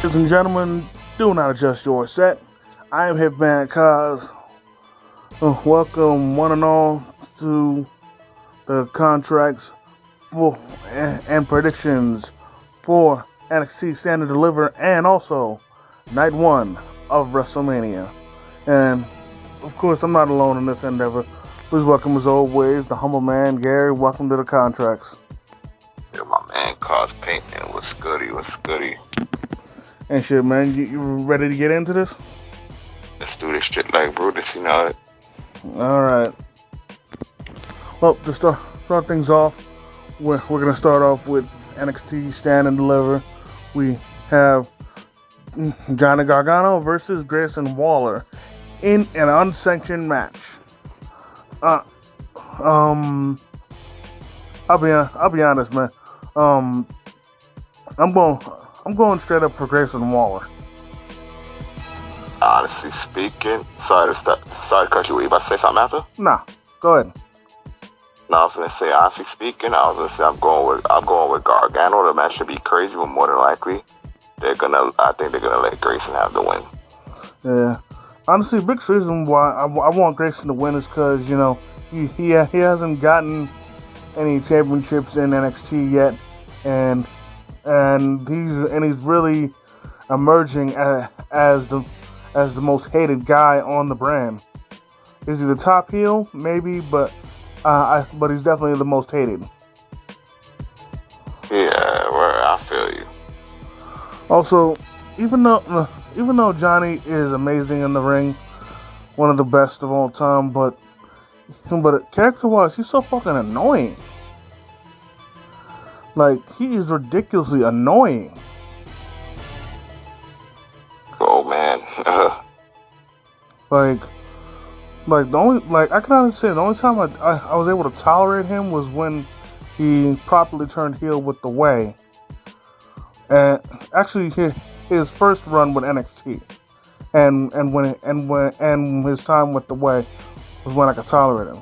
Ladies and gentlemen, do not adjust your set. I am Hitman Cause. Welcome one and all to the contracts for and predictions for NXT Stand and Deliver and also Night 1 of WrestleMania. And of course, I'm not alone in this endeavor. Please welcome as always the humble man, Gary. Welcome to the contracts. Yeah, my man Cause Painting. What's goody? And shit, man, you ready to get into this? Let's do this shit like Brutus, you know it. Alright. Well, to start things off, we're going to start off with NXT Stand and Deliver. We have Johnny Gargano versus Grayson Waller in an unsanctioned match. I'll be honest, man. I'm going straight up for Grayson Waller. Honestly speaking, sorry to cut you. Were you about to say something after? Nah, go ahead. No, I was gonna say honestly speaking, I'm going with Gargano. The match should be crazy, but more than likely, I think they're gonna let Grayson have the win. Yeah. Honestly, the biggest reason why I want Grayson to win is because, you know, he hasn't gotten any championships in NXT yet, and he's really emerging as the most hated guy on the brand. Is he the top heel? Maybe, but he's definitely the most hated. Yeah, I feel you. Also, even though Johnny is amazing in the ring, one of the best of all time, but character-wise, he's so fucking annoying. Like, he is ridiculously annoying. Oh man. I can honestly say the only time I was able to tolerate him was when he properly turned heel with The Way. And actually, his first run with NXT, and his time with The Way was when I could tolerate him.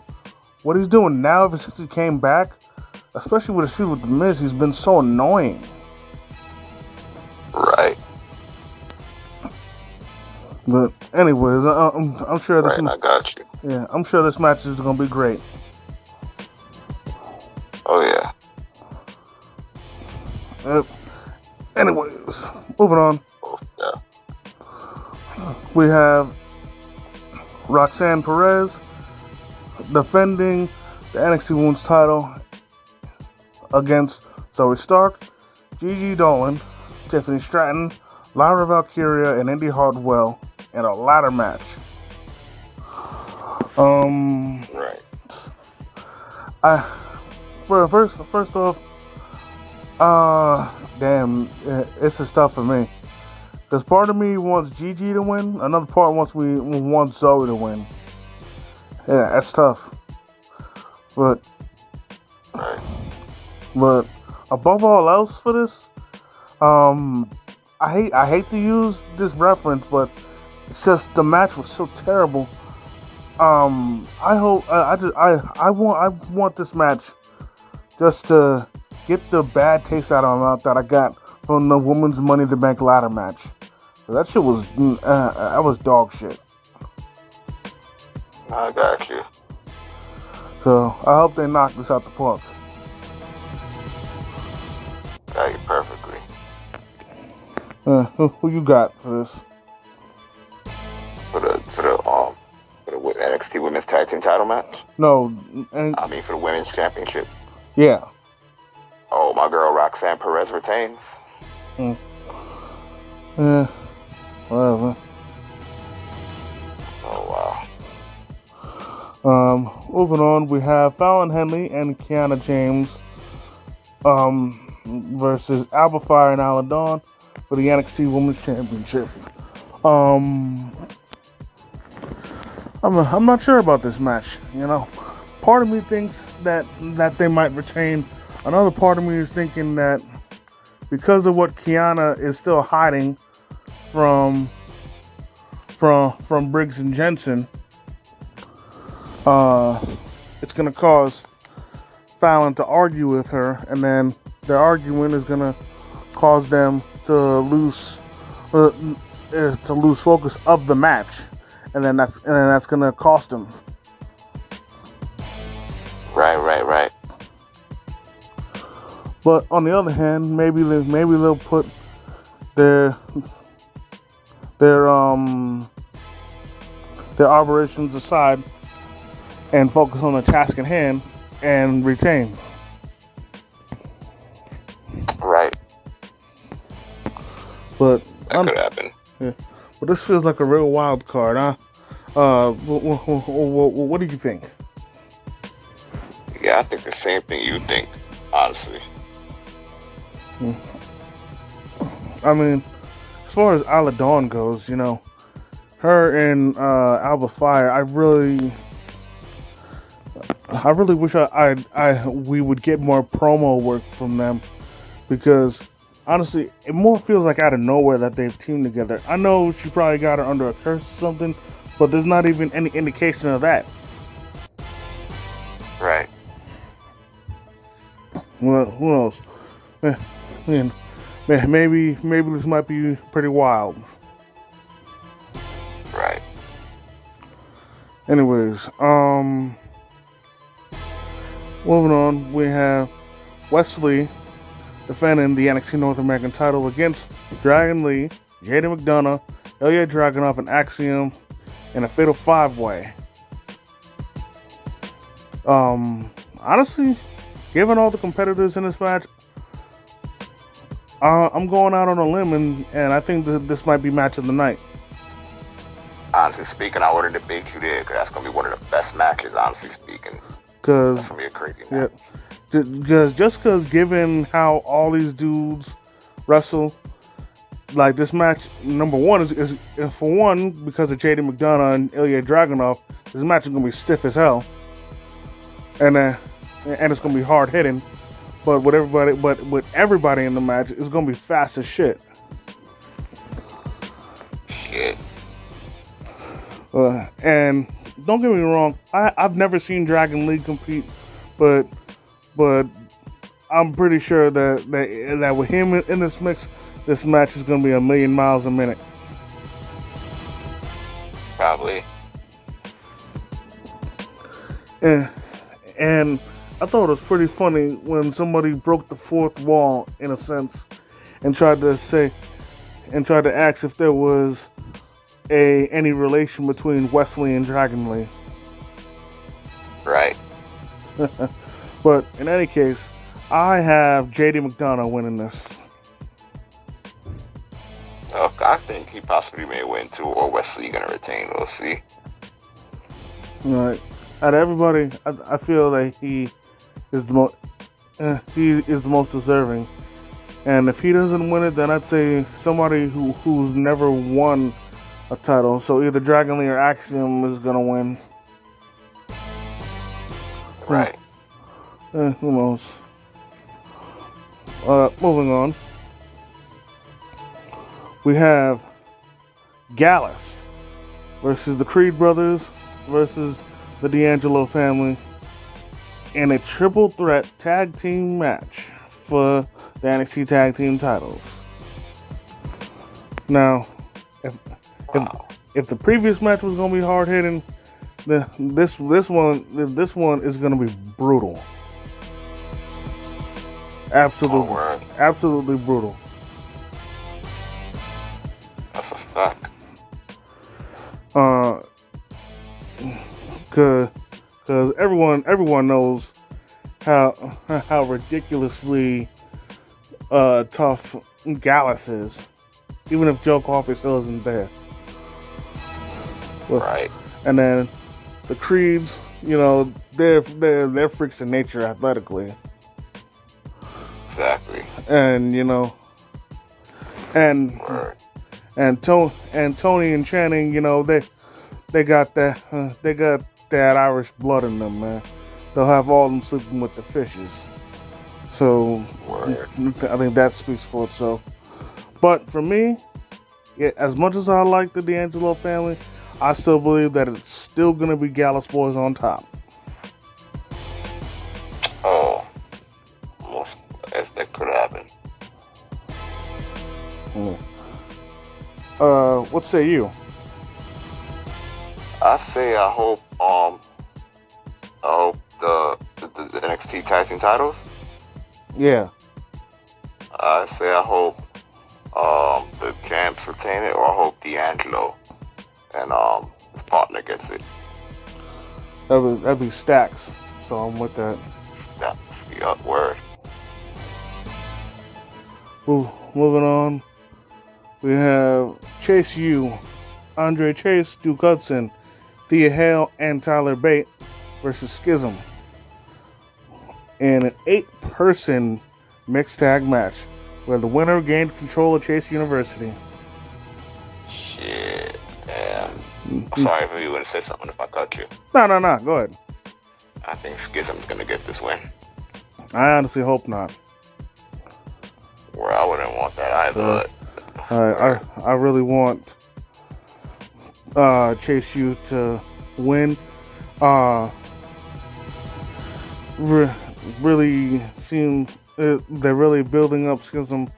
What he's doing now, ever since he came back, especially with a feud with The Miz, he's been so annoying. Right. But anyways, I'm sure this. Right, I got you. Yeah, I'm sure this match is gonna be great. Oh yeah. Anyways, moving on. Oh, yeah. We have Roxanne Perez defending the NXT Women's title against Zoe Stark, Gigi Dolan, Tiffany Stratton, Lyra Valkyria, and Indy Hartwell in a ladder match. Right. First off, damn, it's just tough for me. Because part of me wants Gigi to win, another part wants Zoe to win. Yeah, that's tough. But above all else for this, I hate to use this reference, but it's just the match was so terrible. I want this match just to get the bad taste out of my mouth that I got from the Women's Money in the Bank ladder match. That shit was that was dog shit. I got you. So I hope they knock this out the park. Got you perfectly. Who you got for this? For the NXT Women's Tag Team Title match? No, for the Women's Championship. Yeah. Oh, my girl Roxanne Perez retains. Yeah. Whatever. Oh wow. Moving on, we have Fallon Henley and Kiana James versus Alba Fire and Isla Dawn for the NXT Women's Championship. I'm not sure about this match. You know, part of me thinks that they might retain. Another part of me is thinking that because of what Kiana is still hiding from Briggs and Jensen, it's gonna cause Fallon to argue with her, and then their argument is gonna cause them to lose uh, to lose focus of the match, and then that's gonna cost them. Right. But on the other hand, maybe they'll put their their um their operations aside and focus on the task at hand and retain. Right. But That could happen. yeah, but this feels like a real wild card, huh? What do you think? Yeah, I think the same thing you think, honestly. I mean, as far as Isla Dawn goes, her and Alba Fire, I really wish we would get more promo work from them, because honestly, it more feels like out of nowhere that they've teamed together. I know she probably got her under a curse or something, but there's not even any indication of that. Right. Well, who knows? Eh, man, maybe this might be pretty wild. Right. Anyways, moving on, we have Wesley defending the NXT North American title against Dragon Lee, Jaden McDonough, Ilya Dragunov, and Axiom in a fatal 5-way. Honestly, given all the competitors in this match, I'm going out on a limb, and I think that this might be match of the night. Honestly speaking, I wouldn't debate you there, because that's going to be one of the best matches, honestly speaking. That's going to be a crazy match. Yeah, because given how all these dudes wrestle, like this match, number one is for one, because of Jaden McDonough and Ilya Dragunov, this match is going to be stiff as hell. And it's gonna be hard hitting, but with everybody in the match, it's gonna be fast as shit. Shit. And don't get me wrong, I've never seen Dragon Lee compete, but I'm pretty sure that with him in this mix, this match is gonna be a million miles a minute. Probably. And I thought it was pretty funny when somebody broke the fourth wall, in a sense, and tried to ask if there was any relation between Wesley and Dragon Lee. Right. But in any case, I have JD McDonough winning this. I think he possibly may win too, or Wesley gonna retain. We'll see. All right. Out of everybody, I feel that he is the most deserving. And if he doesn't win it, then I'd say somebody who's never won a title. So either Dragon Lee or Axiom is gonna win. Right. Who knows? Moving on. We have Gallus versus the Creed brothers versus the D'Angelo family in a triple threat tag team match for the NXT tag team titles. Now, if the previous match was gonna be hard hitting, this one is gonna be brutal. Absolutely brutal. That's a fact. Cause everyone knows how ridiculously tough Gallus is, even if Joe Coffey still isn't there. Right. And then the Creeds, they're freaks of nature athletically. Exactly. And and Tony and Channing, they got that Irish blood in them, man. They'll have all of them sleeping with the fishes. So I think that speaks for itself. But for me, as much as I like the D'Angelo family, I still believe that it's still gonna be Gallus Boys on top. Oh, that could happen. What say you? I say I hope the NXT tag team titles. Yeah. I say I hope the champs retain it, or I hope D'Angelo and his partner gets it. That'd be stacks. So I'm with that. That's the word. Moving on, we have Chase U, Andre Chase, Duke Hudson, Thea Hale, and Tyler Bate versus Schism in an 8-person mixed tag match where the winner gained control of Chase University. Shit. I'm sorry if you wouldn't say something if I cut you. No. Go ahead. I think Schism's gonna get this win. I honestly hope not. Well, I wouldn't want that either. I really want Chase U to win. Really seem they're really building up Schism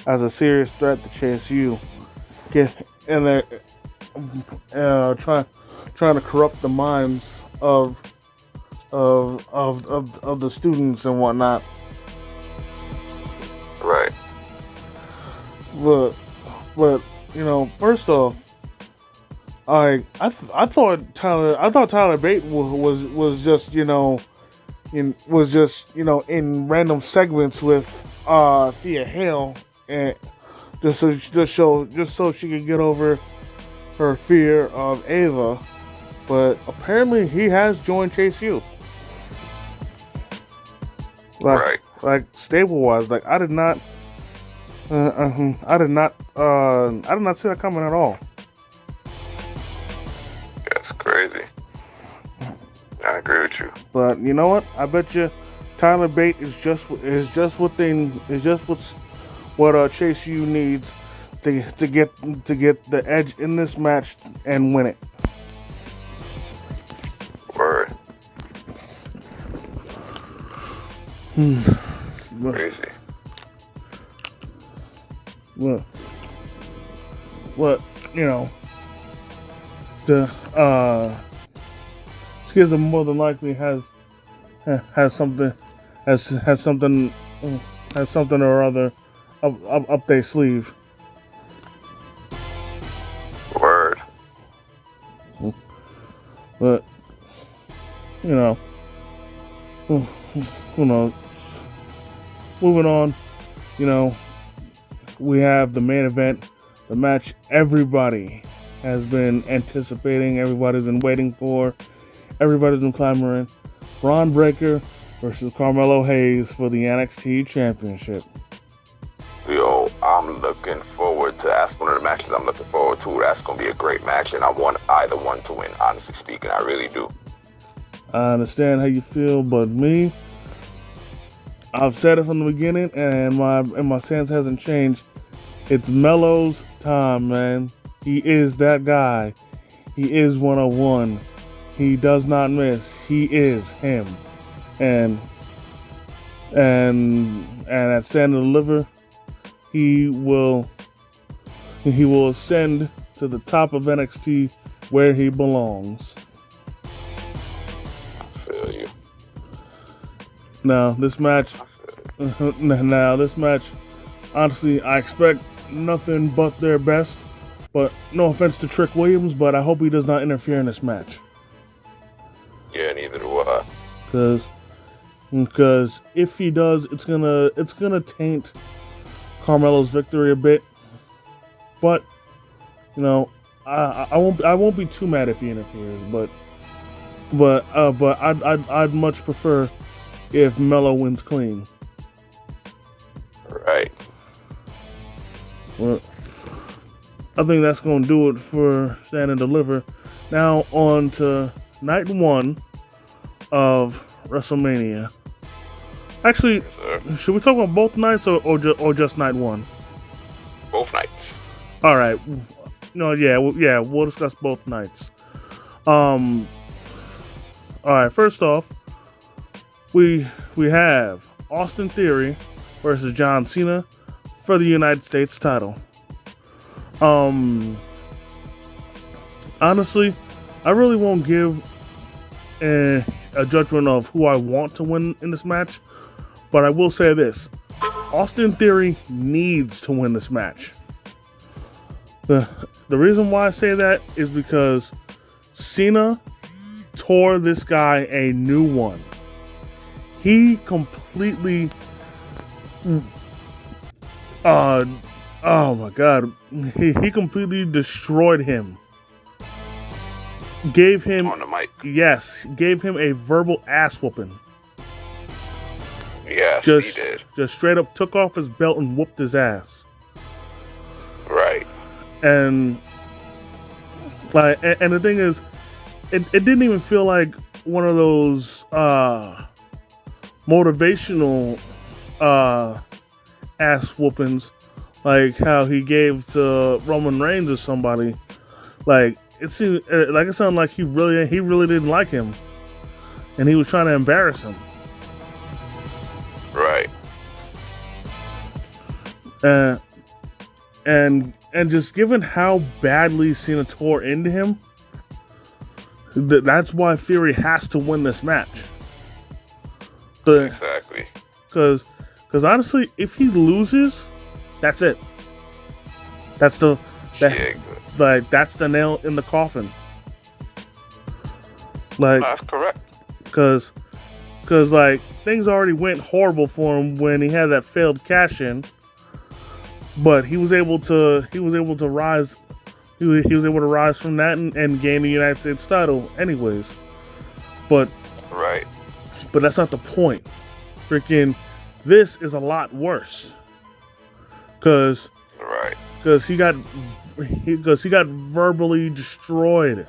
as a serious threat to Chase U. And they're trying to corrupt the minds of the students and whatnot. Right. But first off, I thought Tyler Bate was just in random segments with Thea Hale, and just so she could get over her fear of Ava. But apparently he has joined Chase U. Like stable wise, like I did not see that coming at all. That's crazy. I agree with you. But you know what? I bet you Tyler Bate is just what Chase U needs to get the edge in this match and win it. Word. Crazy. What the Schism more than likely has something or other up their sleeve. Word. But who knows? Moving on, we have the main event, the match everybody has been anticipating, everybody's been waiting for, everybody's been clamoring. Braun Breaker versus Carmelo Hayes for the NXT Championship. Yo, I'm looking forward to. That's one of the matches I'm looking forward to. That's gonna be a great match, and I want either one to win. Honestly speaking, I really do. I understand how you feel, but me, I've said it from the beginning, and my stance hasn't changed. It's Melo's time, man. He is that guy. He is 101. He does not miss. He is him. And at Stand and Deliver, he will ascend to the top of NXT where he belongs. I feel you. Now this match, honestly, I expect nothing but their best. But no offense to Trick Williams, but I hope he does not interfere in this match. Yeah, neither do I. Because if he does, it's gonna taint Carmelo's victory a bit. But I won't be too mad if he interferes. But I'd much prefer if Melo wins clean. Right. Well, I think that's going to do it for Stand and Deliver. Now on to night 1 of WrestleMania. Actually, yes, should we talk about both nights or just night 1? Both nights. All right. No, we'll discuss both nights. All right. First off, we have Austin Theory versus John Cena for the United States title. Um, honestly, I really won't give a judgment of who I want to win in this match, but I will say this: Austin Theory needs to win this match. The the reason why I say that is because Cena tore this guy a new one. He completely oh my god. He completely destroyed him. Gave him on the mic. Yes, gave him a verbal ass whooping. Yes, Just he did. just straight up took off his belt and whooped his ass. Right. And and the thing is, it didn't even feel like one of those motivational ass whoopings like how he gave to Roman Reigns or somebody. Like it sounded like he really didn't like him, and he was trying to embarrass him. Right. And just given how badly Cena tore into him, that's why Theory has to win this match. Exactly. Because honestly, if he loses, that's it. That's the that's the nail in the coffin. Like that's correct. Because like things already went horrible for him when he had that failed cash in, but he was able to rise. He was able to rise from that and gain the United States title, anyways. But right. But that's not the point. Freaking, this is a lot worse. Cause he got verbally destroyed.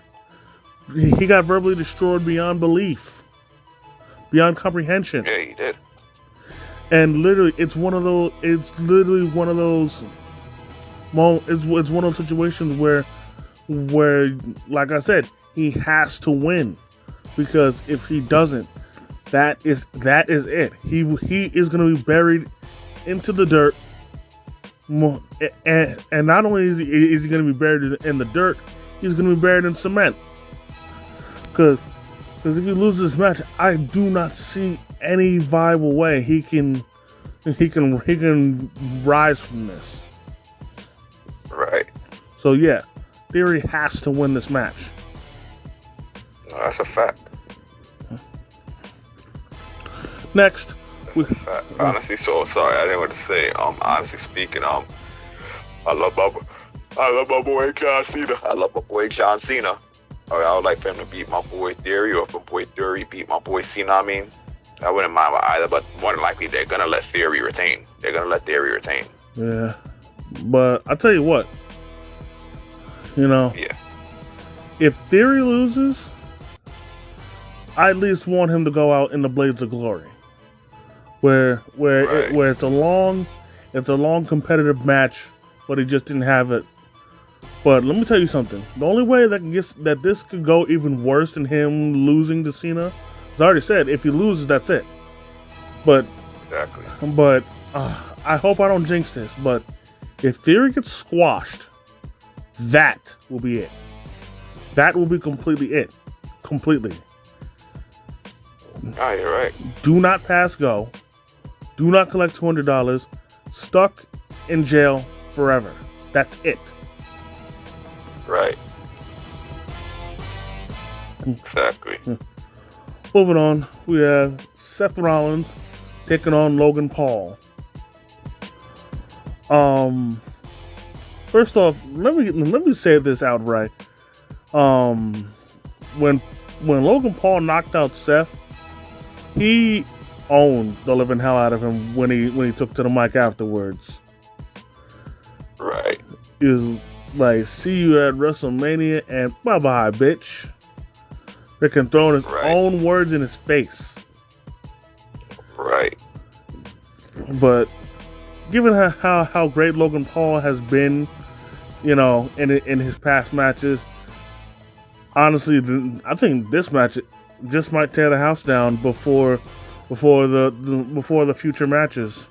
He got verbally destroyed beyond belief, beyond comprehension. Yeah, he did. And literally, it's one of those. It's literally one of those. Well, it's one of those situations where, like I said, he has to win, because if he doesn't, that is it. He is going to be buried into the dirt. And not only is he going to be buried in the dirt, he's going to be buried in cement. Because if he loses this match, I do not see any viable way he can rise from this. Right. So yeah, Theory has to win this match. No, that's a fact. Next. That's a fact. Honestly, so sorry, I didn't want to say. Honestly speaking, I love my boy John Cena. I love my boy John Cena. I would like for him to beat my boy Theory, or if my boy Theory beat my boy Cena. I mean, I wouldn't mind either, but more than likely they're gonna let Theory retain. Yeah, but I'll tell you what. Yeah. If Theory loses, I at least want him to go out in the Blades of Glory, where it's a long competitive match, but he just didn't have it. But let me tell you something. The only way that this could go even worse than him losing to Cena, as I already said, if he loses, that's it. But exactly. But I hope I don't jinx this. But if Theory gets squashed, that will be it. That will be completely it. Completely. Oh, you're right. Do not pass go. Do not collect $200. Stuck in jail forever. That's it. Right. Exactly. Moving on, we have Seth Rollins taking on Logan Paul. First off, let me say this outright. When Logan Paul knocked out Seth, he owned the living hell out of him when he took to the mic afterwards. Right. He was like, "See you at WrestleMania," and bye bye, bitch. Freaking throwing his own words in his face. Right. But given how great Logan Paul has been, in his past matches, honestly, I think this match just might tear the house down before the future matches.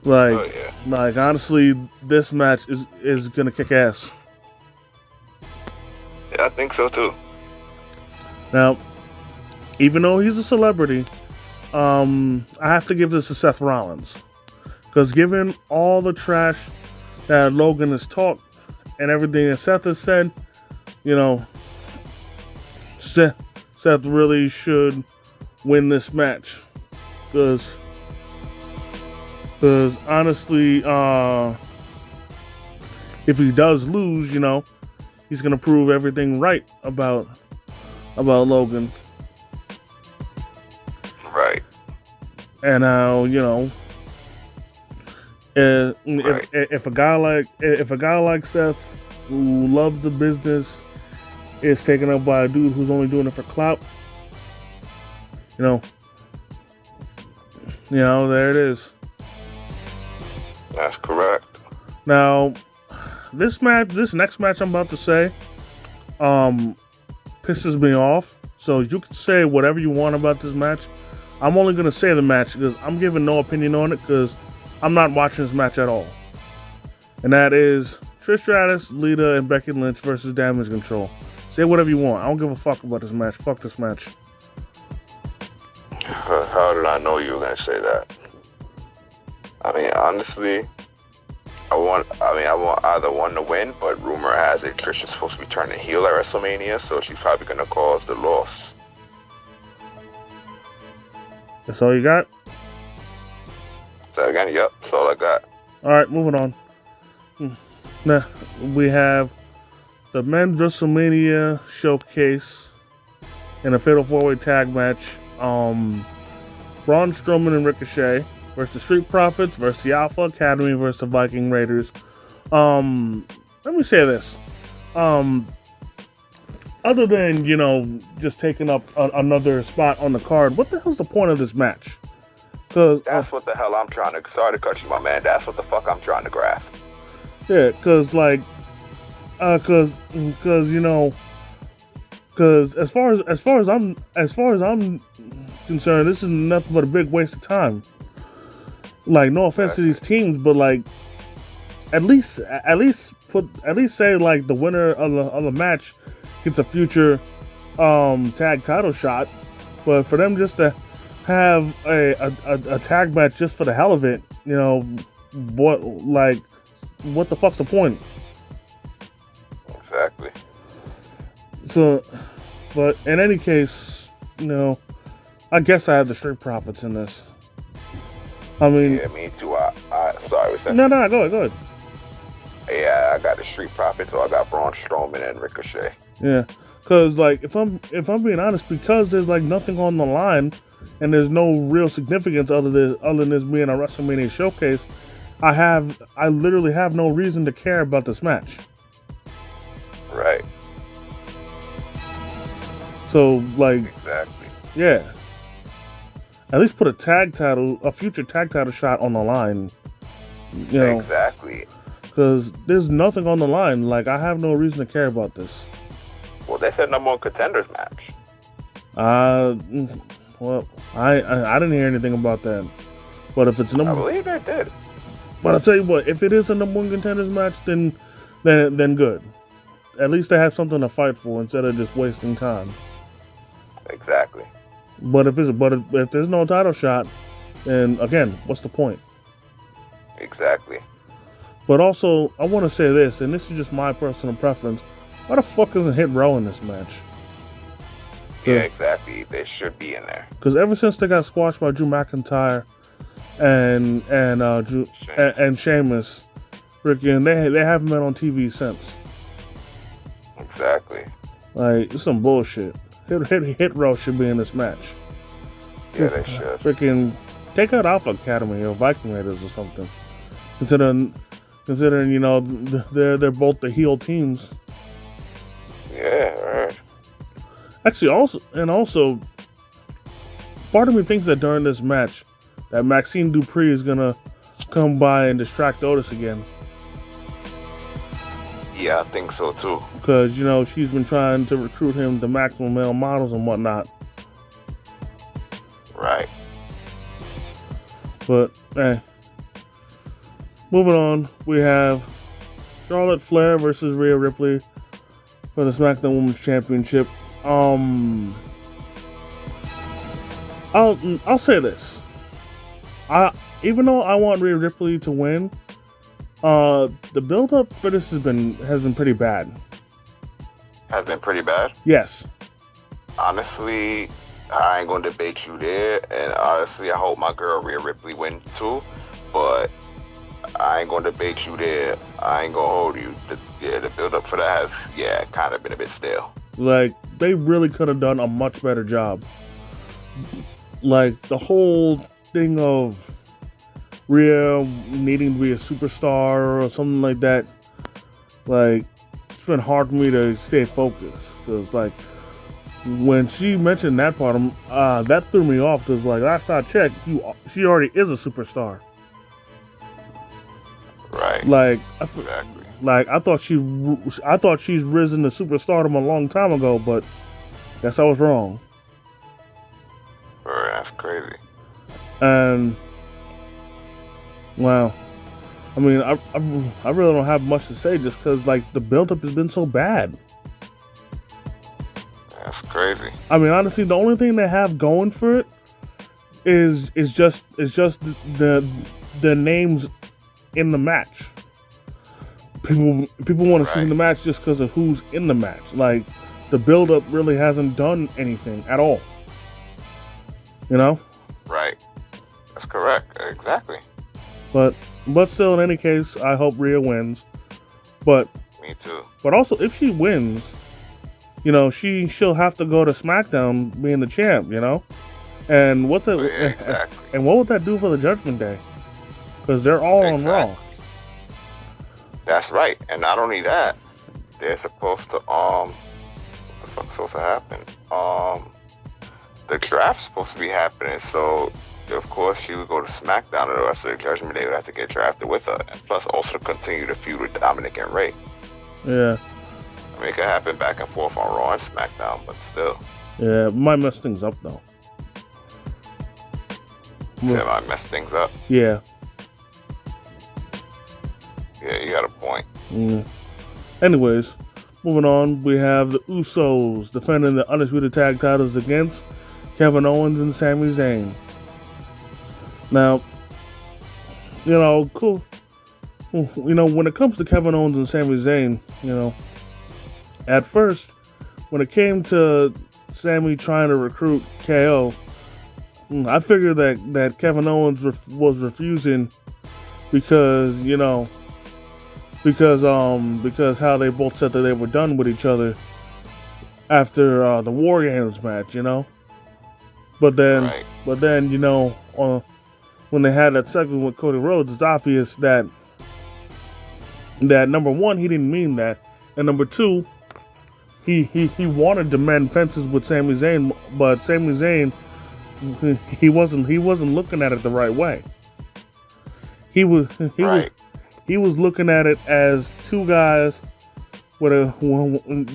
Like, Oh yeah. like honestly, this match is gonna kick ass. Yeah, I think so too. Now, even though he's a celebrity, I have to give this to Seth Rollins because given all the trash that Logan has talked and everything that Seth has said, you know, Seth really should win this match because honestly, if he does lose, you know, he's gonna prove everything right about Logan. Right. And how Right. if a guy like Seth, who loves the business, is taken up by a dude who's only doing it for clout, you know, there it is. That's correct. Now, this next match I'm about to say, pisses me off. So you can say whatever you want about this match. I'm only gonna say the match because I'm giving no opinion on it because I'm not watching this match at all. And that is Trish Stratus, Lita, and Becky Lynch versus Damage Control. Say whatever you want. I don't give a fuck about this match. Fuck this match. How did I know you were gonna say that? I mean, honestly, I want either one to win, but rumor has it Trish is supposed to be turning heel at WrestleMania, so she's probably gonna cause the loss. That's all you got? So again, yep, that's all I got. Alright, moving on. Now, we have the men's WrestleMania showcase in a fatal 4-way tag match. Braun Strowman and Ricochet versus the Street Profits versus the Alpha Academy versus the Viking Raiders. Let me say this. Other than, just taking up another spot on the card, what the hell's the point of this match? Cause that's what the hell I'm trying to. Sorry to cut you, my man. That's what the fuck I'm trying to grasp. Yeah, cause as far as I'm concerned, this is nothing but a big waste of time. Like, no offense to these teams, but like, at least say like the winner of the match gets a future tag title shot. But for them just to have a tag match just for the hell of it, what the fuck's the point? Exactly. So, but in any case, I guess I have the Street Profits in this. I mean, yeah, me too. Sorry, what's that? No, go ahead. Yeah, I got the Street Profits, so I got Braun Strowman and Ricochet. Yeah, because like if I'm being honest, because there's like nothing on the line, and there's no real significance other than this being a WrestleMania showcase, I literally have no reason to care about this match. Right. So like, exactly. Yeah. At least put a future tag title shot on the line. Exactly. Because there's nothing on the line. Like, I have no reason to care about this. Well, they said number one contenders match. Well, I didn't hear anything about that. But if it's I believe they did. But I'll tell you what, if it is a number one contenders match, then good. At least they have something to fight for instead of just wasting time. Exactly. But if there's no title shot, then again, what's the point? Exactly. But also, I want to say this, and this is just my personal preference. Why the fuck isn't Hit Row in this match? Yeah, exactly. They should be in there. Because ever since they got squashed by Drew McIntyre and Sheamus, freaking they haven't been on TV since. Exactly. Like, it's some bullshit. Hit Row should be in this match. Yeah, they should. Freaking take out Alpha Academy or Viking Raiders or something. Considering they're both the heel teams. Yeah, right. Actually, also, part of me thinks that during this match, that Maxine Dupree is gonna come by and distract Otis again. Yeah, I think so too. Because she's been trying to recruit him to Maximum Male Models and whatnot. Right. But hey, Moving on, we have Charlotte Flair versus Rhea Ripley for the SmackDown Women's Championship. I'll say this. Even though I want Rhea Ripley to win, the build up for this has been pretty bad. Has been pretty bad? Yes. Honestly, I ain't gonna debate you there, and honestly, I hope my girl Rhea Ripley win too, but I ain't gonna debate you there. I ain't gonna hold you. The build up for that has, kind of been a bit stale. Like, they really could have done a much better job. Like, the whole thing of Rhea needing to be a superstar or something like that, like, it's been hard for me to stay focused. Because, like, when she mentioned that part, that threw me off. Because, like, last I checked, she already is a superstar. Right. Like, exactly. Like, I thought she's risen to superstardom a long time ago, but guess I was wrong. Bro, that's crazy. And wow, I mean, I really don't have much to say just because, like, the build-up has been so bad. That's crazy. I mean, honestly, the only thing they have going for it is just the names in the match. People want to see the match just because of who's in the match. Like, the build-up really hasn't done anything at all. You know? Right. That's correct. Exactly. But still, in any case, I hope Rhea wins. But me too. But also, if she wins, you know, she'll have to go to SmackDown being the champ. You know, and what's it? Exactly. And what would that do for the Judgment Day? Because they're all on Raw. That's right. And not only that, they're supposed to what the fuck's supposed to happen? The draft's supposed to be happening, so of course she would go to SmackDown, and the rest of the Judgment Day would have to get drafted with her, and plus also to continue the feud with Dominic and Ray. Yeah. I mean, it could happen back and forth on Raw and SmackDown, but still. Yeah, it might mess things up though. It might mess things up. Yeah. Yeah, you got a point. Anyways, moving on, we have the Usos defending the Undisputed Tag Titles against Kevin Owens and Sami Zayn. Now, you know, cool. You know, when it comes to Kevin Owens and Sami Zayn, you know, at first, when it came to Sami trying to recruit KO, I figured that Kevin Owens was refusing because, you know, because how they both said that they were done with each other after the War Games match, you know. But then, you know, when they had that segment with Cody Rhodes, it's obvious that number one, he didn't mean that, and number two, he wanted to mend fences with Sami Zayn, but Sami Zayn, he wasn't looking at it the right way. He was looking at it as two guys with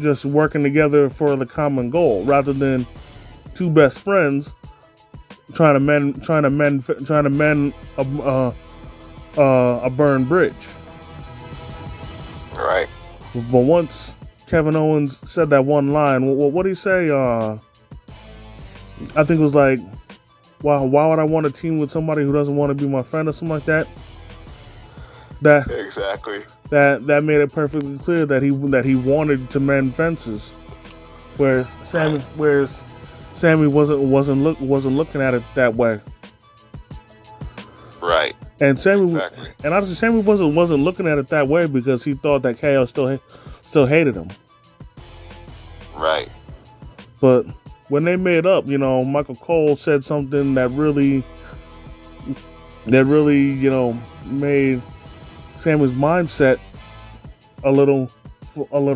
just working together for the common goal, rather than two best friends trying to mend a burned bridge. Right. But once Kevin Owens said that one line, what did he say? I think it was like, why would I want to team with somebody who doesn't want to be my friend or something like that? Exactly. That made it perfectly clear that he wanted to mend fences, whereas Sami wasn't looking at it that way. Right. And honestly, Sami wasn't looking at it that way because he thought that KO still hated him. Right. But when they made up, you know, Michael Cole said something that really, you know, made Sami's mindset a little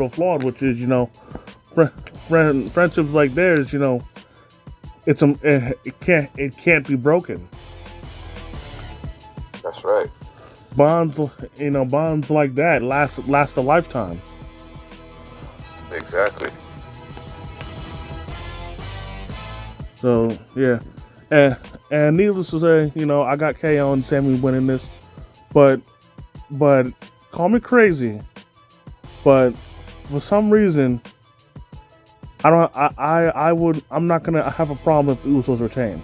flawed, which is, you know, friendships like theirs, you know, it can't be broken. That's right. Bonds like that last a lifetime. Exactly. So yeah, and needless to say, you know, I got KO and Sami winning this, but but call me crazy, but for some reason, I don't. I would. I'm not gonna have a problem if the Usos retain.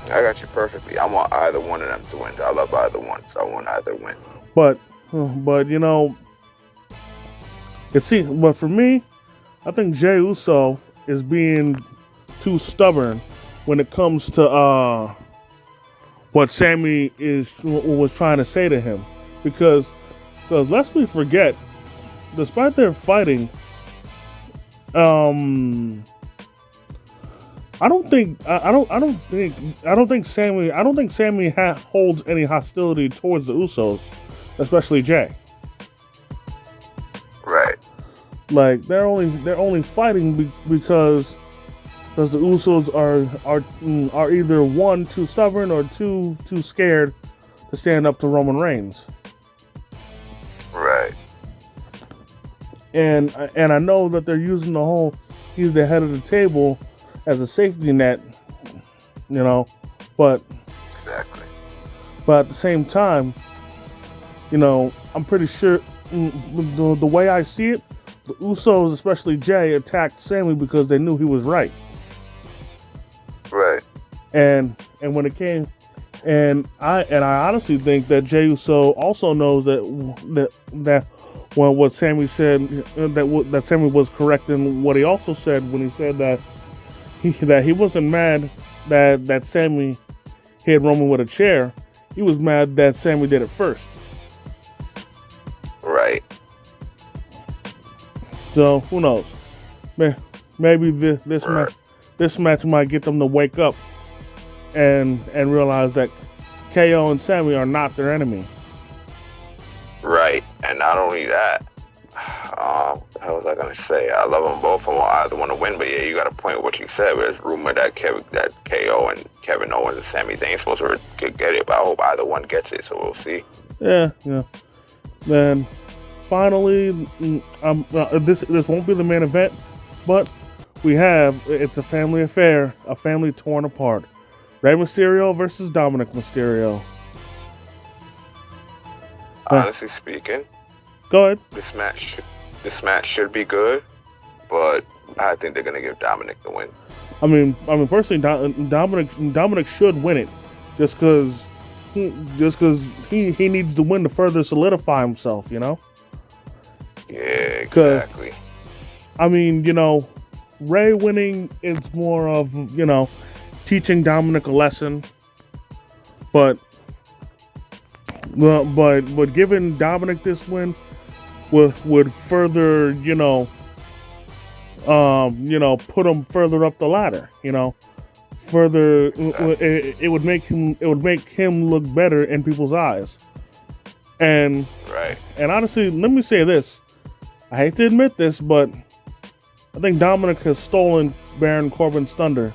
I got you perfectly. I want either one of them to win. I love either one, so I want either win. But you know, but for me, I think Jey Uso is being too stubborn when it comes to what Sammy was trying to say to him, because lest we forget, despite their fighting, I don't think Sammy holds any hostility towards the Usos, especially Jey. Right. Like they're only fighting because the Usos are either one, too stubborn, or too scared to stand up to Roman Reigns. Right. And I know that they're using the whole he's the head of the table as a safety net, you know, but exactly. But at the same time, you know, I'm pretty sure the way I see it, the Usos, especially Jey, attacked Sammy because they knew he was right. Right. And when it came, and I honestly think that Jey Uso also knows that when what Sammy said, that Sammy was correct in what he also said when he said that he wasn't mad that Sammy hit Roman with a chair. He was mad that Sammy did it first. Right. So who knows? Maybe this match might get them to wake up and realize that KO and Sammy are not their enemy. Right, and not only that, how was I gonna say? I love them both. I want either one to win, but yeah, you got a point with what you said. There's rumor that KO and Kevin Owens and Sami Zayn supposed to get it, but I hope either one gets it. So we'll see. Yeah. Then finally, this won't be the main event, but it's a family affair, a family torn apart. Rey Mysterio versus Dominic Mysterio. Honestly speaking, go ahead. This match should be good, but I think they're gonna give Dominic the win. I mean, personally, Dominic should win it, just because he needs to win to further solidify himself. You know. Yeah, exactly. I mean, you know, Rey winning is more of, you know, teaching Dominic a lesson, but giving Dominic this win would further, put him further up the ladder. You know, further it would make him look better in people's eyes. And right. And honestly, let me say this. I hate to admit this, but I think Dominic has stolen Baron Corbin's thunder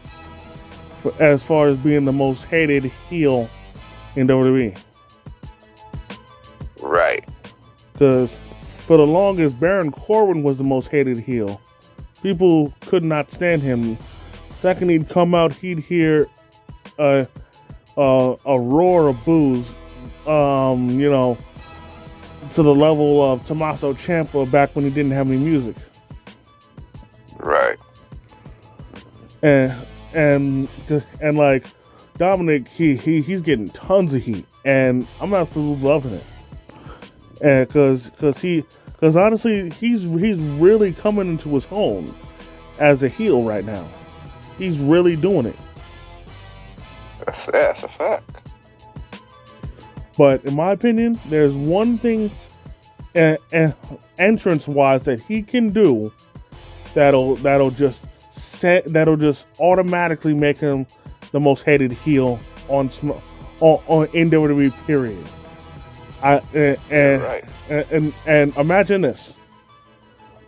as far as being the most hated heel in WWE. Right. Because for the longest, Baron Corbin was the most hated heel. People could not stand him. Second he'd come out, he'd hear a roar of boos, to the level of Tommaso Ciampa back when he didn't have any music. Right. And like Dominic, he's getting tons of heat, and I'm absolutely loving it. And because honestly, he's really coming into his own as a heel right now. He's really doing it. That's a fact. But in my opinion, there's one thing, entrance-wise, that he can do that'll just automatically make him the most hated heel on in WWE. Period. And imagine this: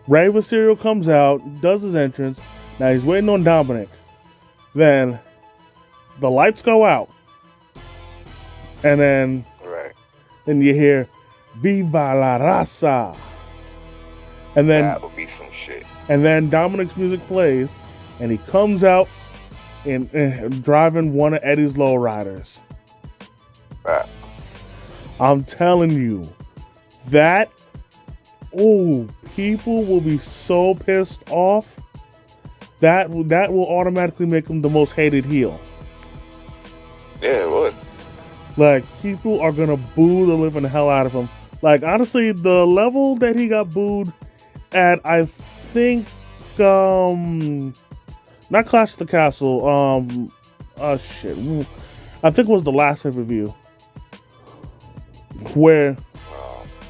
Rey Mysterio comes out, does his entrance. Now he's waiting on Dominic. Then the lights go out, and then you hear "Viva la Raza," and then that would be some shit. And then Dominic's music plays, and he comes out and driving one of Eddie's lowriders. I'm telling you, that, people will be so pissed off. That will automatically make him the most hated heel. Yeah, it would. Like, people are gonna boo the living hell out of him. Like, honestly, the level that he got booed at, I think, not Clash of the Castle, shit, I think it was the last pay-per-view where,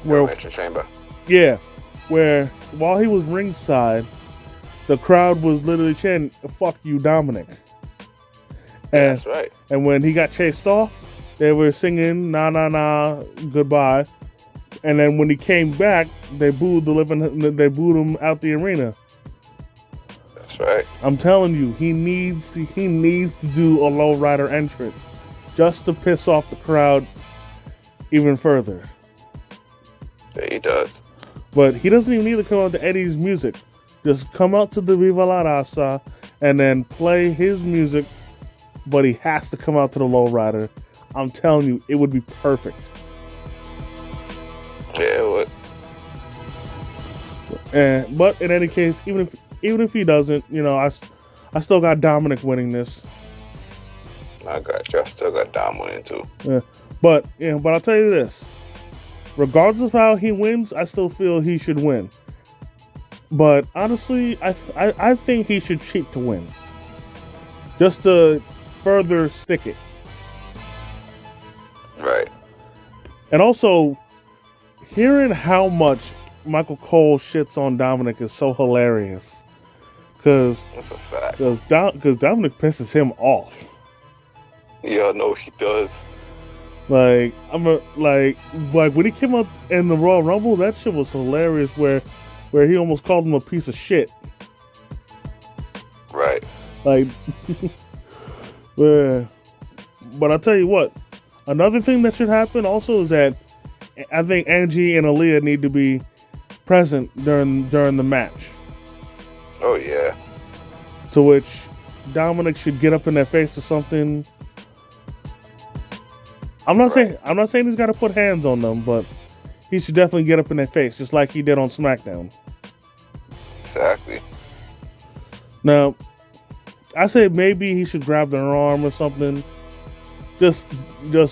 Elimination Chamber. yeah, where while he was ringside, the crowd was literally chanting, "Fuck you, Dominic." And, That's right. And when he got chased off, they were singing "Nah Nah Nah, Goodbye." And then when he came back, they booed him out the arena. That's right. I'm telling you, he needs to do a lowrider entrance just to piss off the crowd even further. Yeah, he does. But he doesn't even need to come out to Eddie's music. Just come out to the Viva la Raza and then play his music, but he has to come out to the lowrider. I'm telling you, it would be perfect. Yeah, it would. But in any case, even if he doesn't, I still got Dominic winning this. I got you. I still got Dom winning too. But I'll tell you this: regardless of how he wins, I still feel he should win. But honestly, I think he should cheat to win, just to further stick it. Right. And also, hearing how much Michael Cole shits on Dominic is so hilarious. Because that's a fact. Because Dominic pisses him off. Yeah, no, he does. Like when he came up in the Royal Rumble, that shit was hilarious. Where he almost called him a piece of shit. Right. Like, but I'll tell you what. Another thing that should happen also is that I think Angie and Aaliyah need to be present during the match. Oh yeah. To which Dominic should get up in their face or something. I'm not saying he's got to put hands on them, but he should definitely get up in their face, just like he did on SmackDown. Exactly. Now, I say maybe he should grab their arm or something. Just the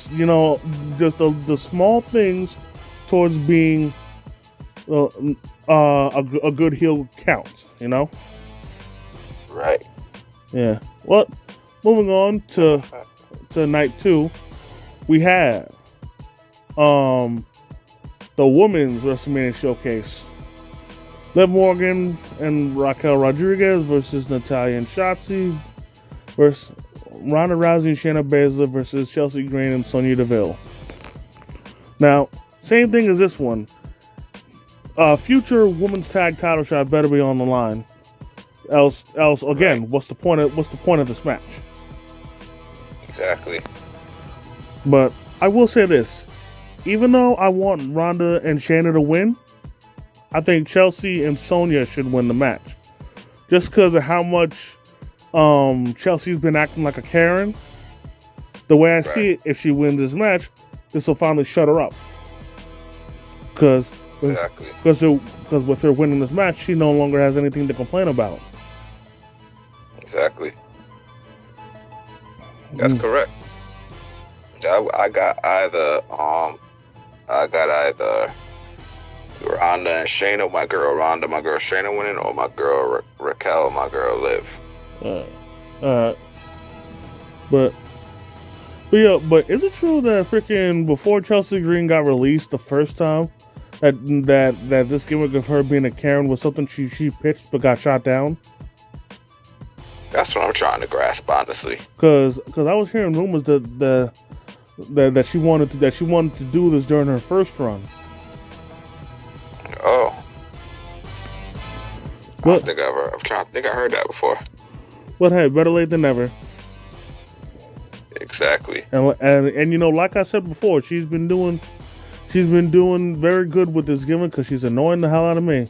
small things towards being a good heel counts, Right. Yeah. Well, moving on to night 2, we have the women's WrestleMania showcase. Liv Morgan and Raquel Rodriguez versus Natalya and Shotzi versus Ronda Rousey and Shayna Baszler versus Chelsea Green and Sonya Deville. Now, same thing as this one. Future women's tag title shot better be on the line. Else again, right. What's the point of this match? Exactly. But I will say this. Even though I want Ronda and Shayna to win, I think Chelsea and Sonya should win the match. Just because of how much Chelsea's been acting like a Karen. The way I see it, if she wins this match, this will finally shut her up. Because with her winning this match, she no longer has anything to complain about. Exactly. That's correct. I got either Ronda and Shayna, my girl Ronda, my girl Shayna winning, or my girl Raquel, my girl Liv. Alright. But is it true that freaking before Chelsea Green got released the first time, that this gimmick of her being a Karen was something she pitched but got shot down? That's what I'm trying to grasp, honestly. Because I was hearing rumors that she wanted to do this during her first run. Oh. I'm trying to think I heard that before. But hey, better late than never. Exactly. And like I said before, she's been doing very good with this gimmick because she's annoying the hell out of me.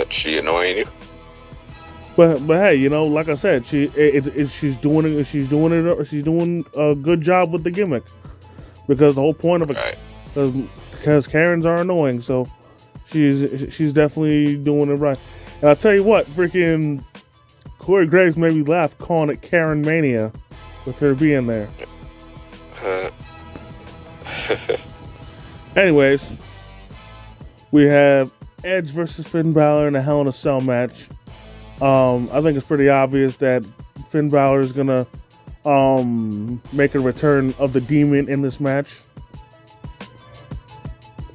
She annoying you? But hey, like I said, she's doing a good job with the gimmick. because the whole point of it, Right. because Karens are annoying, so she's definitely doing it right. And I'll tell you what, freaking Corey Graves made me laugh calling it Karen Mania with her being there. Anyways, we have Edge versus Finn Balor in a Hell in a Cell match. I think it's pretty obvious that Finn Balor is gonna make a return of the Demon in this match.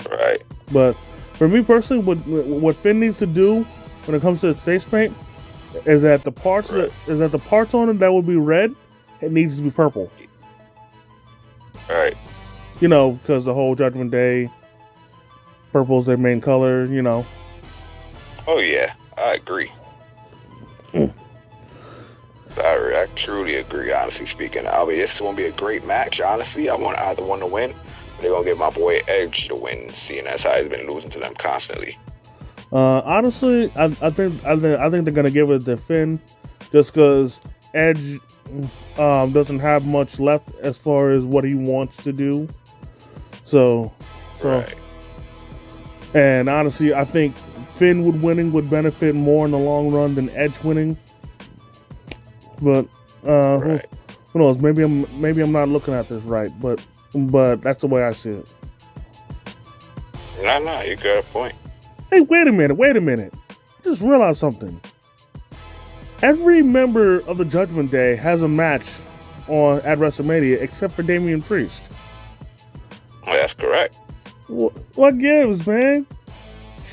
Right. But for me personally, what Finn needs to do when it comes to his face paint is that the parts the parts on it that would be red, it needs to be purple. Right. You know, because the whole Judgment Day, purple's their main color. You know. Oh yeah, I agree. I truly agree, honestly speaking. I mean, this is going to be a great match, honestly. I want either one to win. But they're going to get my boy Edge to win, seeing as how he's been losing to them constantly. Honestly, I think they're going to give it to Finn just because Edge doesn't have much left as far as what he wants to do. So Right. And honestly, I think Finn winning would benefit more in the long run than Edge winning. But Right. who knows? Maybe I'm not looking at this right, but that's the way I see it. No, you got a point. Hey, wait a minute! I just realized something. Every member of the Judgment Day has a match at WrestleMania except for Damian Priest. That's correct. What gives, man?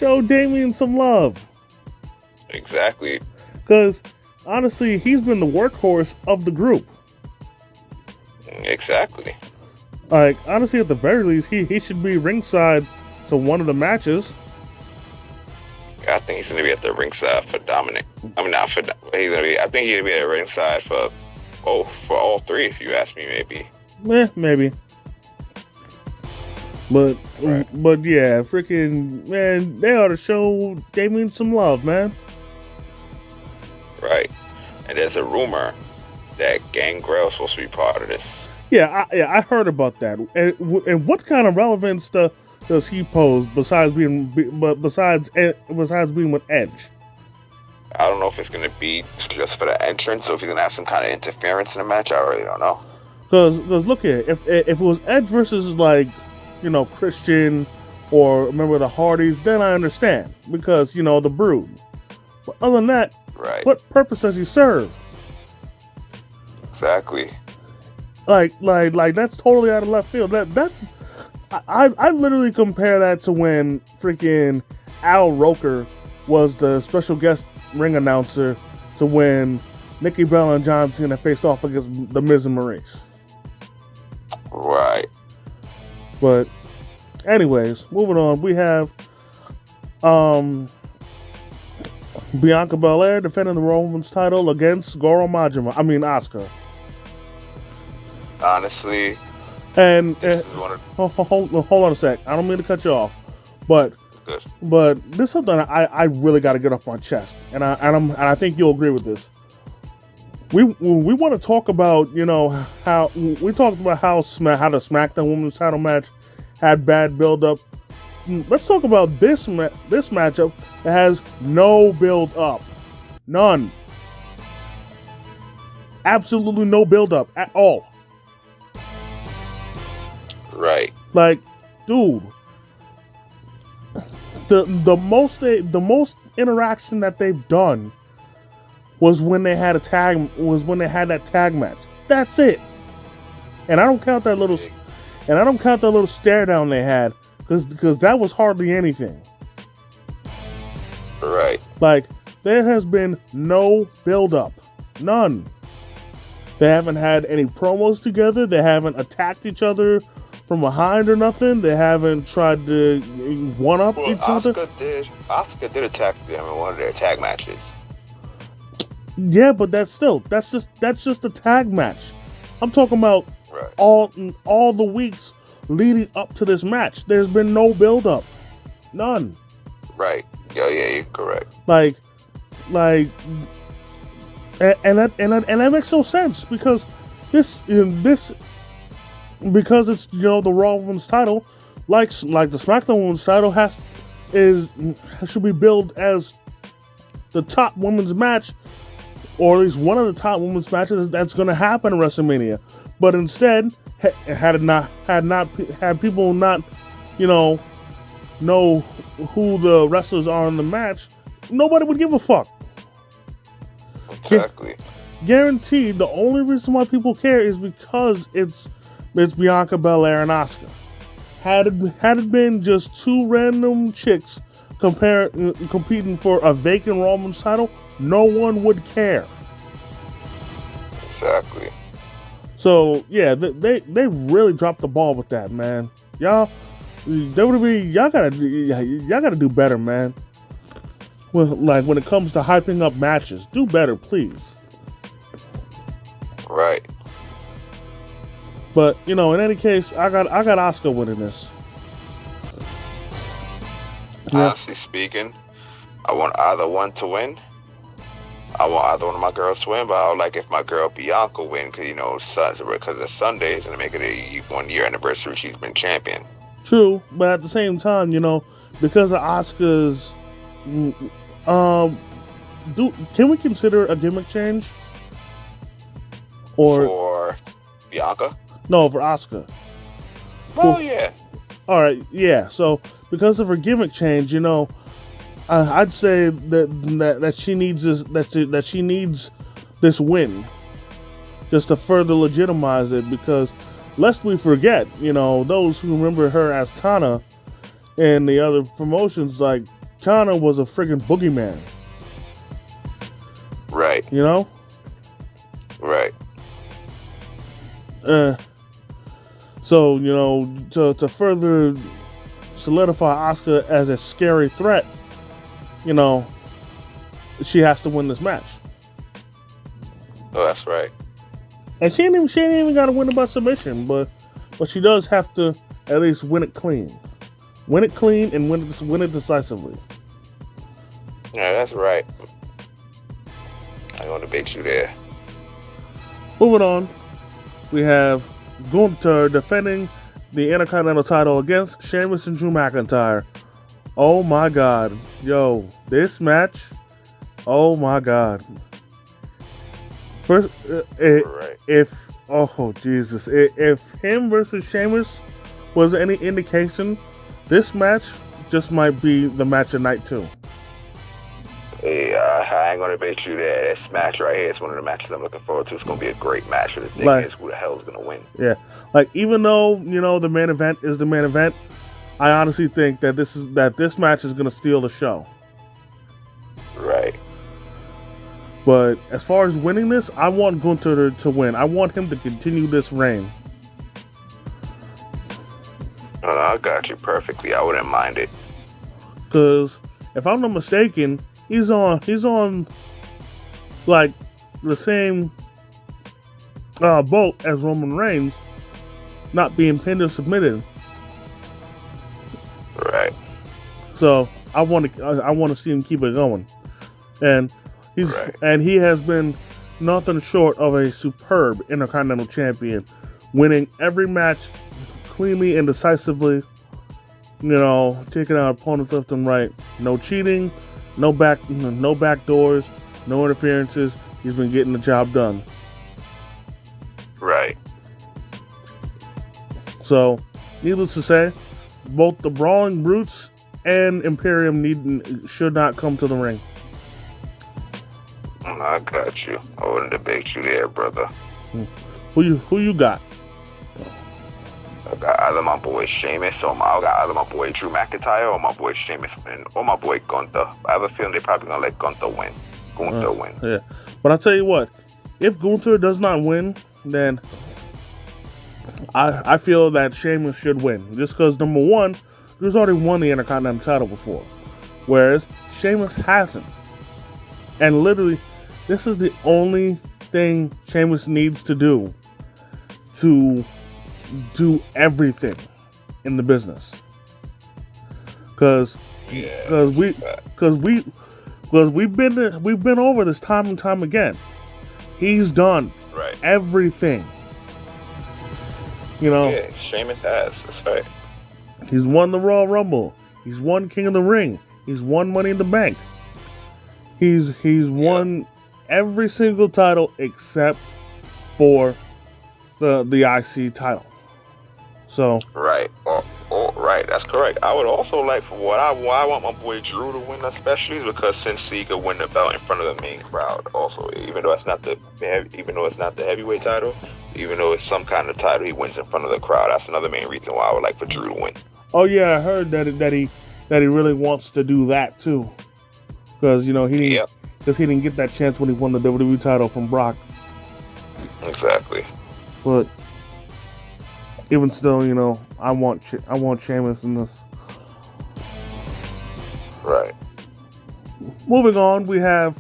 Show Damian some love. Exactly. Because honestly, he's been the workhorse of the group. Exactly. Like, honestly, at the very least, he should be ringside to one of the matches. I think he's gonna be at the ringside for Dominic. I mean, not for. He's gonna be. I think he's gonna be at the ringside for all three. If you ask me, maybe. Maybe. But Right. but yeah, freaking man, they ought to show Damian some love, man. Right. And there's a rumor that Gangrel is supposed to be part of this. Yeah, I heard about that. And what kind of relevance does he pose besides being with Edge? I don't know if it's gonna be just for the entrance or if he's gonna have some kind of interference in the match. I really don't know. Because look at it, if it was Edge versus like, you know, Christian or a member of the Hardys, then I understand because, you know, the Brood. But other than that, Right. what purpose does he serve? Exactly. Like that's totally out of left field. That's I literally compare that to when freaking Al Roker was the special guest ring announcer to when Nikki Bella and John Cena faced off against the Miz and Maurice. Right. But anyways, moving on, we have Bianca Belair defending the Women's title against Asuka. Honestly, And this is one of hold on a sec. I don't mean to cut you off, but good. this is something I really got to get off my chest, and I think you'll agree with this. We want to talk about, you know, how we talked about how the SmackDown Women's title match had bad build up. Let's talk about this matchup that has no build up, none, absolutely no build up at all. Right. Like, dude, the most interaction that they've done was when they had that tag match. That's it. And I don't count that little stare down they had because that was hardly anything. Right. Like, there has been no build up, none. They haven't had any promos together. They haven't attacked each other from behind or nothing. They haven't tried to one up each other. Asuka did attack them in one of their tag matches. Yeah, but that's just a tag match. I'm talking about Right. all the weeks leading up to this match. There's been no build up, none. Right. Yeah, you're correct. Like, and that makes no sense because this because it's the Raw Women's title, like the SmackDown Women's title should be billed as the top women's match, or at least one of the top women's matches that's going to happen at WrestleMania. But instead, had people not, know who the wrestlers are in the match, nobody would give a fuck. Exactly. Guaranteed, the only reason why people care is because it's Bianca Belair and Asuka. Had it been just two random chicks competing for a vacant Raw Women's title, no one would care. Exactly. So yeah, they really dropped the ball with that, man. Y'all, WWE, y'all gotta do better, man. Well, like when it comes to hyping up matches, do better, please. Right. But in any case, I got Asuka winning this. Honestly speaking, I want either one to win. I want either one of my girls to win, but I would like if my girl Bianca win, because it's Sundays and make it a 1 year anniversary she's been champion. True, but at the same time, because of Asuka's, can we consider a gimmick change? Or for Bianca? No, for Asuka. Well, yeah. All right, yeah. So because of her gimmick change, I'd say that she needs this that she needs this win just to further legitimize it. Because lest we forget, those who remember her as Kana in the other promotions, like Kana was a friggin' boogeyman. Right. Right. So to further solidify Asuka as a scary threat, she has to win this match. Oh, that's right. And she ain't even got to win it by submission, but she does have to at least win it clean, and win it decisively. Yeah, that's right. I'm gonna debate you there. Moving on, we have Gunther defending the Intercontinental title against Sheamus and Drew McIntyre. Oh my God. Yo, this match, oh my God. First, if him versus Sheamus was any indication, this match just might be the match of night 2. Yeah, I ain't gonna debate you there. This match right here is one of the matches I'm looking forward to. It's gonna be a great match. The thing is, who the hell is gonna win? Yeah, like even though the main event is the main event, I honestly think that this match is gonna steal the show. Right. But as far as winning this, I want Gunther to win. I want him to continue this reign. I got you perfectly. I wouldn't mind it. Because if I'm not mistaken, he's on like the same boat as Roman Reigns, not being pinned or submitted. Right. So I want to see him keep it going, and he has been nothing short of a superb Intercontinental Champion, winning every match cleanly and decisively. Taking out opponents left and right. No cheating, no back doors, no interferences. He's been getting the job done. Right. So, needless to say, both the Brawling Brutes and Imperium should not come to the ring. I got you. I wouldn't debate you there, brother. Who you got? I got either my boy Sheamus, I got either my boy Drew McIntyre, or my boy Sheamus, or my boy Gunther. I have a feeling they're probably gonna let Gunther win. Win. Yeah, but I'll tell you what. If Gunther does not win, then I feel that Sheamus should win. Just because, number one, Drew's already won the Intercontinental title before, whereas Sheamus hasn't. And literally, this is the only thing Sheamus needs to do to do everything in the business. Because we've been over this time and time again. He's done everything. You know, Yeah, Sheamus has. That's right. he's won the Royal Rumble. He's won King of the Ring. He's won Money in the Bank. He's won every single title except for the IC title. So Right. Right. That's correct. I would also like for why I want my boy Drew to win, especially, is because since he could win the belt in front of the main crowd. Also, even though it's not the heavyweight title, even though it's some kind of title, he wins in front of the crowd. That's another main reason why I would like for Drew to win. oh yeah, I heard that he really wants to do that too, because he didn't get that chance when he won the WWE title from Brock. Exactly. But even still, I want Sheamus in this. Right. Moving on, we have,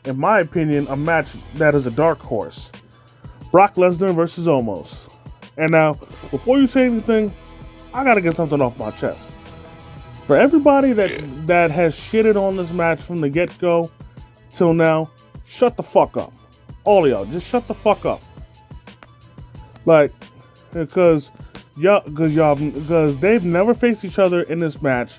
in my opinion, a match that is a dark horse: Brock Lesnar versus Omos. And now, before you say anything, I gotta get something off my chest. For everybody that has shitted on this match from the get-go till now, shut the fuck up. All of y'all, just shut the fuck up. Like, because they've never faced each other in this match,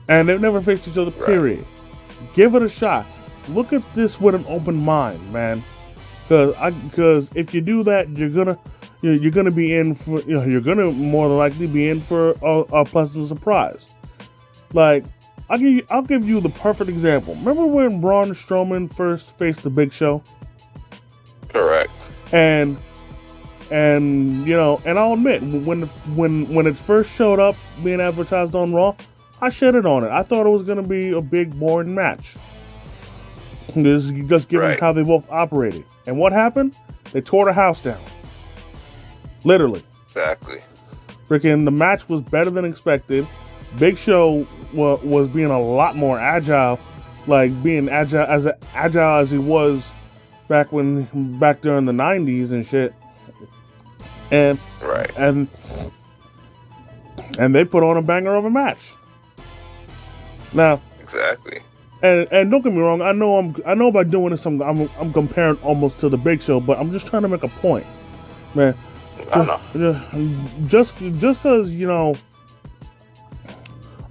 and they've never faced each other. Period. Right. Give it a shot. Look at this with an open mind, man. Because if you do that, you're gonna be in for you're gonna more than likely be in for a pleasant surprise. Like, I'll give you the perfect example. Remember when Braun Strowman first faced the Big Show? Correct. And I'll admit, when it first showed up being advertised on Raw, I shitted on it. I thought it was gonna be a big boring match. Just given how they both operated. And what happened? They tore the house down. Literally. Exactly. Freaking, the match was better than expected. Big Show was being a lot more agile, like being agile as he was back during the 90s and shit. And and they put on a banger of a match. Now, exactly. And don't get me wrong, I know by doing this I'm comparing almost to the Big Show, but I'm just trying to make a point, man. I know. Just because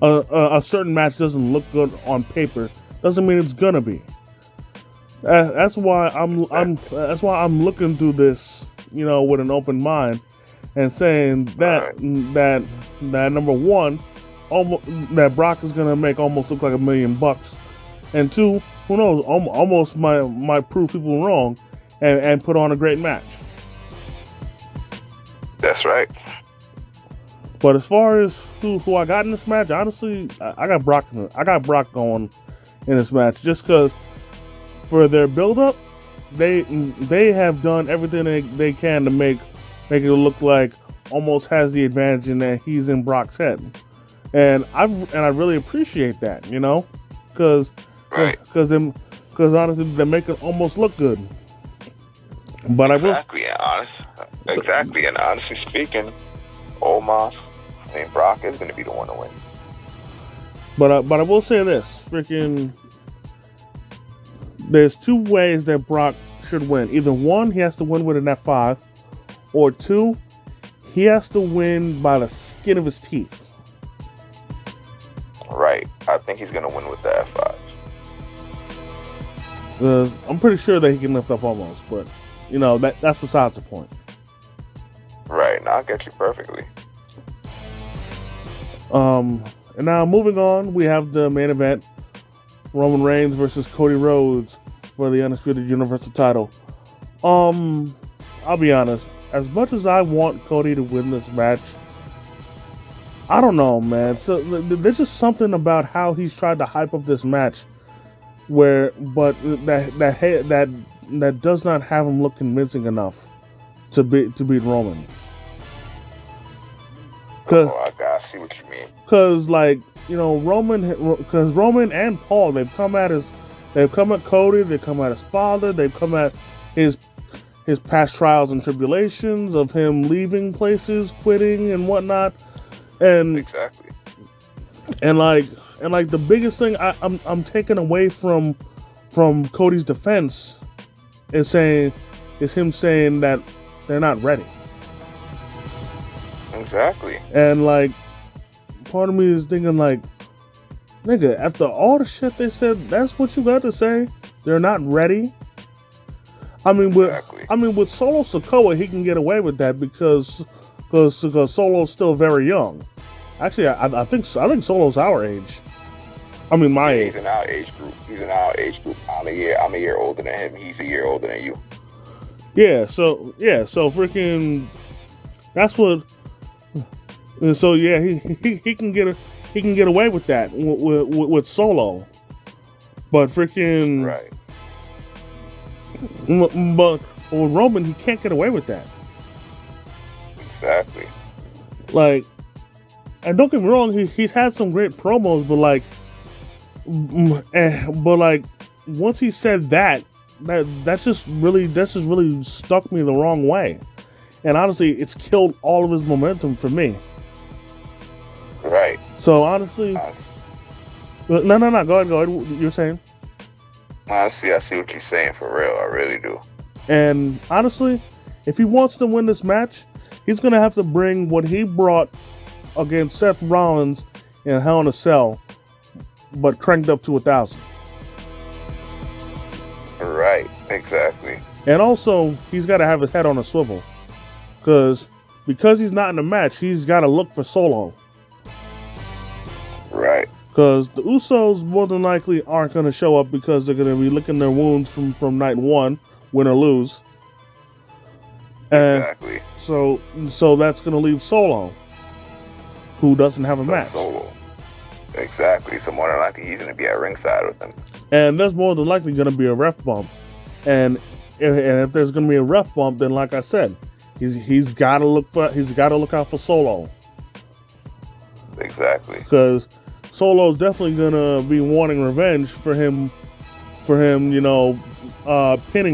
a certain match doesn't look good on paper doesn't mean it's gonna be. That's why I'm looking through this, with an open mind, and saying that number one, that Brock is gonna make almost look like $1 million, and two, who knows, almost might prove people wrong, and put on a great match. That's right. But as far as who I got in this match, honestly, I got Brock going in this match, just because for their build-up, they have done everything they can to make it look like almost has the advantage in that he's in Brock's head, and I really appreciate that, because honestly they make it almost look good. But exactly, and honestly speaking, Omos and Brock is going to be the one to win. But I will say this, freaking, there's two ways that Brock should win. Either one, he has to win with an F5, or two, he has to win by the skin of his teeth. Right. I think he's going to win with the F5. I'm pretty sure that he can lift up Omos, but that's besides the point. Right. Now I get you perfectly. And now moving on, we have the main event: Roman Reigns versus Cody Rhodes for the Undisputed Universal title. I'll be honest. As much as I want Cody to win this match, I don't know, man. So there's just something about how he's tried to hype up this match, but that does not have him look convincing enough to beat Roman. I gotta see what you mean. Because Roman and Paul, they've come at Cody, they've come at his father, they've come at his past trials and tribulations of him leaving places, quitting and whatnot, and exactly. And the biggest thing I'm taking away from Cody's defense is him saying that they're not ready. Exactly. And like, part of me is thinking like, nigga, after all the shit they said, that's what you got to say? They're not ready. I mean, Exactly. with Solo Sikoa, he can get away with that because Solo's still very young. Actually, I think Solo's our age. I mean, my age. He's in our age group. I'm a year older than him. He's a year older than you. So freaking, that's what. So yeah, he can get away with that with Solo, but freaking right. But with Roman, he can't get away with that. Exactly. Like, and don't get me wrong, he's had some great promos, but like once he said that's just really stuck me the wrong way, and honestly, it's killed all of his momentum for me. Right. So honestly, no, go ahead. You're saying? Honestly, I see what you're saying for real. I really do. And honestly, if he wants to win this match, he's gonna have to bring what he brought against Seth Rollins in Hell in a Cell, but cranked up to 1,000. Right. Exactly. And also, he's got to have his head on a swivel, because he's not in the match, he's got to look for Solo. Right. Because the Usos more than likely aren't going to show up because they're going to be licking their wounds from night one, win or lose. And exactly. So that's going to leave Solo, who doesn't have a match. Solo. Exactly. So more than likely he's going to be at ringside with them. And there's more than likely going to be a ref bump. And if there's going to be a ref bump, then like I said, he's got to look out for Solo. Exactly. Because Solo's definitely gonna be wanting revenge for him, pinning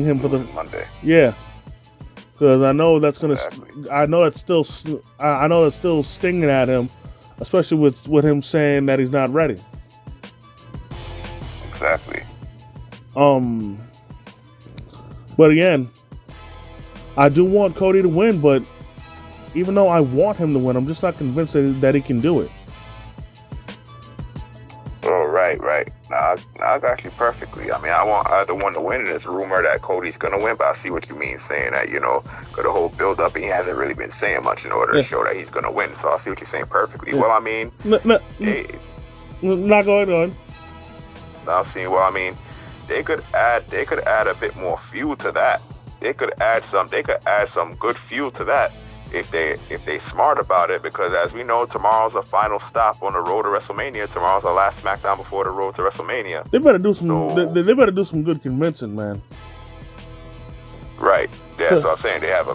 him for the Monday. Yeah, because I know that's gonna. Exactly. I know that's still stinging at him, especially with him saying that he's not ready. Exactly. But again, I do want Cody to win, but even though I want him to win, I'm just not convinced that he can do it. Oh, right. Now I got you perfectly. I mean, I want either one to win, and it's rumor that Cody's going to win, but I see what you mean, saying that, for the whole build-up, he hasn't really been saying much in order to show that he's going to win, so I see what you're saying perfectly. Yeah. Well, I mean... Not going on. I'm saying, well, I mean, they could add a bit more fuel to that. They could add some good fuel to that if they smart about it, because as we know, tomorrow's a final stop on the road to WrestleMania. Tomorrow's the last SmackDown before the road to WrestleMania. They better do some. They better do some good convincing, man. Right. Yeah. So I'm saying they have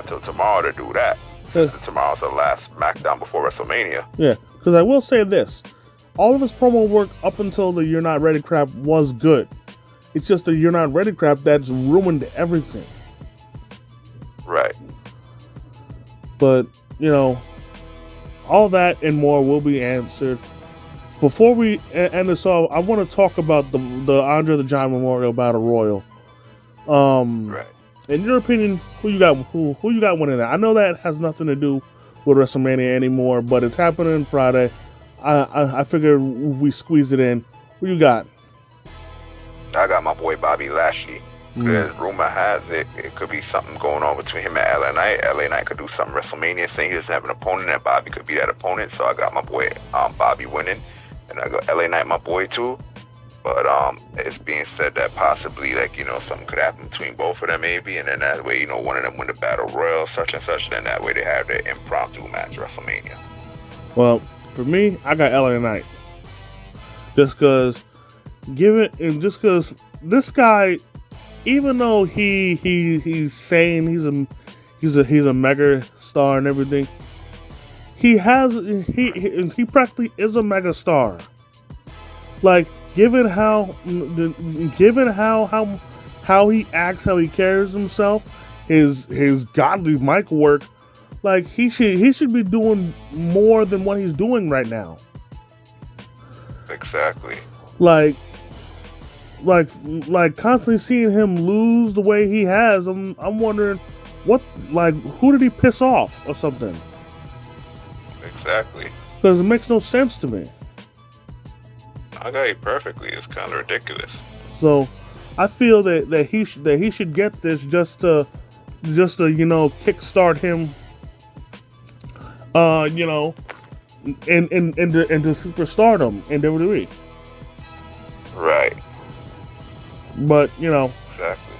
till tomorrow to do that. Since tomorrow's the last SmackDown before WrestleMania. Yeah. Because I will say this: all of his promo work up until the "You're Not Ready" crap was good. It's just the "You're Not Ready" crap that's ruined everything. Right. But, all that and more will be answered. Before we end this off, I want to talk about the Andre the Giant Memorial Battle Royal. Right. In your opinion, who you got winning that? I know that has nothing to do with WrestleMania anymore, but it's happening Friday. I figured we squeezed it in. Who you got? I got my boy Bobby Lashley. Because rumor has it could be something going on between him and LA Knight. LA Knight could do something WrestleMania, saying he doesn't have an opponent, and Bobby could be that opponent. So I got my boy Bobby winning, and I got LA Knight my boy too. But it's being said that possibly something could happen between both of them maybe, and then that way one of them win the Battle Royal, such and such. Then that way they have their impromptu match WrestleMania. Well, for me, I got LA Knight. Just because this guy, even though he's saying he's a mega star and everything, he practically is a mega star. Like, given how he acts, how he carries himself, his godly mic work, like he should be doing more than what he's doing right now. Exactly. Like constantly seeing him lose the way he has, I'm wondering who did he piss off or something? Exactly. Because it makes no sense to me. I got you perfectly. It's kind of ridiculous. So, I feel that he should get this just to kickstart him. Into superstardom in WWE. Right. But Exactly.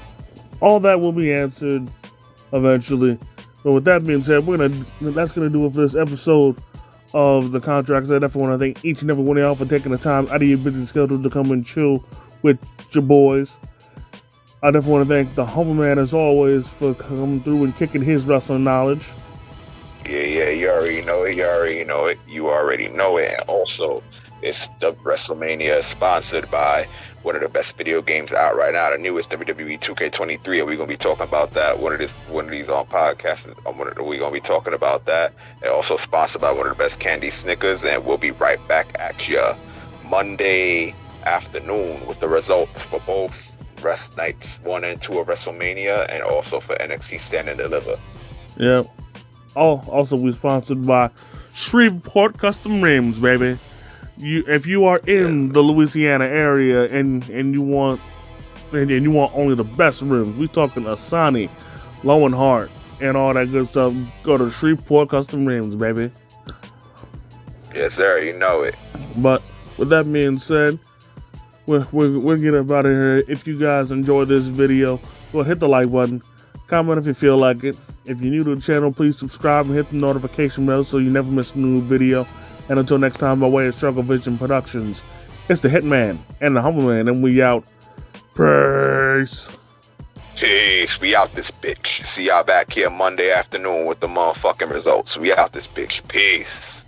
all that will be answered eventually. But with that being said, that's gonna do it for this episode of the Contracts. I definitely want to thank each and every one of y'all for taking the time out of your busy schedule to come and chill with your boys. I definitely want to thank the Humble Man as always for coming through and kicking his wrestling knowledge. Yeah, you already know it. You already know it. And also, it's the WrestleMania sponsored by one of the best video games out right now, the newest WWE 2K23, and we're gonna be talking about that. One of these on podcasts. We're gonna be talking about that. And also sponsored by one of the best candy Snickers, and we'll be right back at you Monday afternoon with the results for both rest nights 1 and 2 of WrestleMania, and also for NXT Stand and Deliver. Yeah. Also, we're sponsored by Shreveport Custom Rims, baby. If you are in the Louisiana area and you want only the best rims, we talking Asani, Low and Hart, and all that good stuff. Go to Shreveport Custom Rims, baby. Yes, sir. You know it. But with that being said, we're getting up out of here. If you guys enjoyed this video, go hit the like button. Comment if you feel like it. If you're new to the channel, please subscribe and hit the notification bell so you never miss a new video. And until next time, by way of Struggle Vision Productions, it's the Hitman and the Humble Man, and we out. Peace. Peace. We out this bitch. See y'all back here Monday afternoon with the motherfucking results. We out this bitch. Peace.